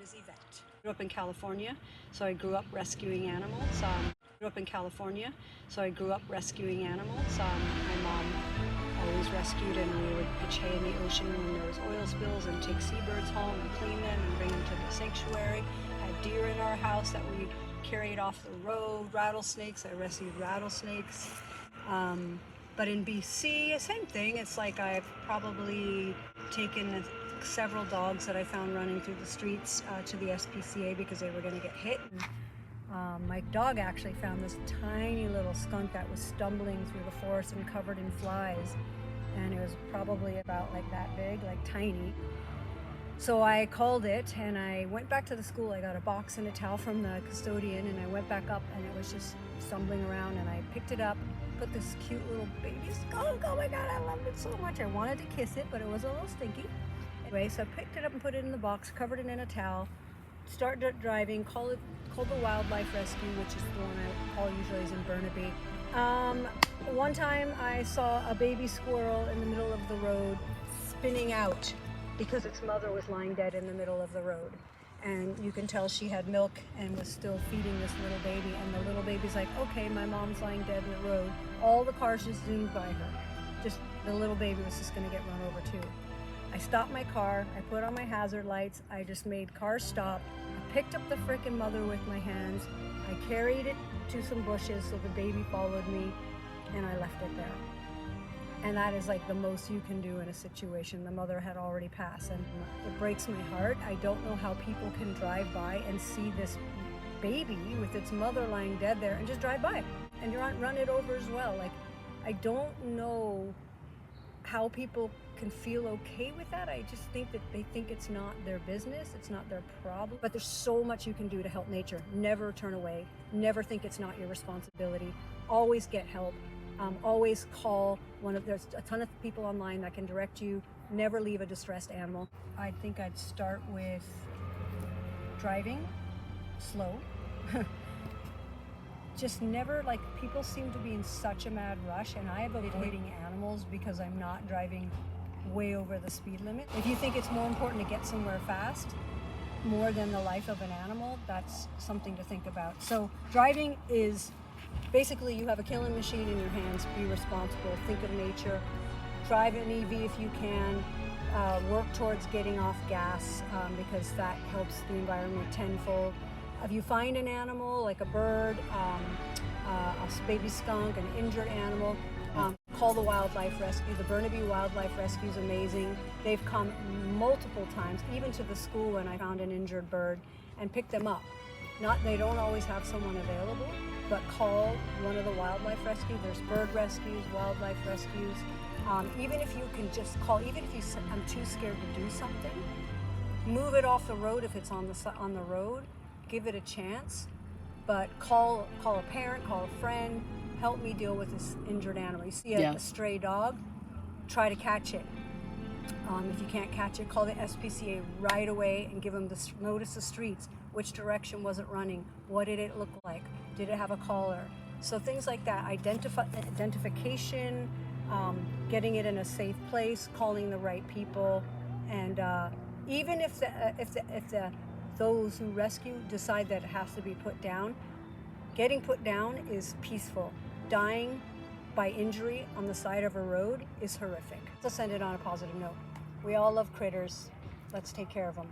is Yvette. I grew up in California, so I grew up rescuing animals. My mom always rescued, and we would pitch hay in the ocean when there was oil spills and take seabirds home and clean them and bring them to the sanctuary. Had deer in our house that we carried off the road. Rattlesnakes, I rescued rattlesnakes. But in BC, same thing. It's like I've probably taken several dogs that I found running through the streets to the SPCA because they were going to get hit. My dog actually found this tiny little skunk that was stumbling through the forest and covered in flies. And it was probably about like that big, like tiny. So I called it and I went back to the school. I got a box and a towel from the custodian and I went back up and it was just stumbling around, and I picked it up, put this cute little baby skunk. Oh my God, I loved it so much. I wanted to kiss it, but it was a little stinky. Anyway, so I picked it up and put it in the box, covered it in a towel, started driving, called the wildlife rescue, which is the one I call usually is in Burnaby. One time I saw a baby squirrel in the middle of the road spinning out because its mother was lying dead in the middle of the road. And you can tell she had milk and was still feeding this little baby. And the little baby's like, okay, my mom's lying dead in the road. All the cars just zoomed by her. Just the little baby was just gonna get run over too. I stopped my car, I put on my hazard lights, I just made cars stop. I picked up the frickin' mother with my hands. I carried it to some bushes so the baby followed me, and I left it there. And that is like the most you can do in a situation. The mother had already passed, and it breaks my heart. I don't know how people can drive by and see this baby with its mother lying dead there and just drive by and run it over as well. Like, I don't know how people can feel okay with that. I just think that they think it's not their business, it's not their problem. But there's so much you can do to help nature. Never turn away, never think it's not your responsibility. Always get help. Always call there's a ton of people online that can direct you. Never leave a distressed animal. I think I'd start with driving slow. Just never, like, people seem to be in such a mad rush, and I have avoiding animals because I'm not driving way over the speed limit. If you think it's more important to get somewhere fast, more than the life of an animal, that's something to think about. So driving is basically, you have a killing machine in your hands. Be responsible, think of nature, drive an EV if you can, work towards getting off gas because that helps the environment tenfold. If you find an animal like a bird, a baby skunk, an injured animal, call the wildlife rescue. The Burnaby Wildlife Rescue is amazing. They've come multiple times, even to the school when I found an injured bird, and picked them up. They don't always have someone available, but call one of the wildlife rescues. There's bird rescues, wildlife rescues. Even if you can just call, even if I'm too scared to do something, move it off the road if it's on the road. Give it a chance, but call a parent, call a friend, help me deal with this injured animal. You see a stray dog, try to catch it. If you can't catch it, call the SPCA right away and give them notice the streets. Which direction was it running? What did it look like? Did it have a collar? So things like that, identification, getting it in a safe place, calling the right people, and even if those who rescue decide that it has to be put down, getting put down is peaceful. Dying by injury on the side of a road is horrific. Let's end it on a positive note. We all love critters. Let's take care of them.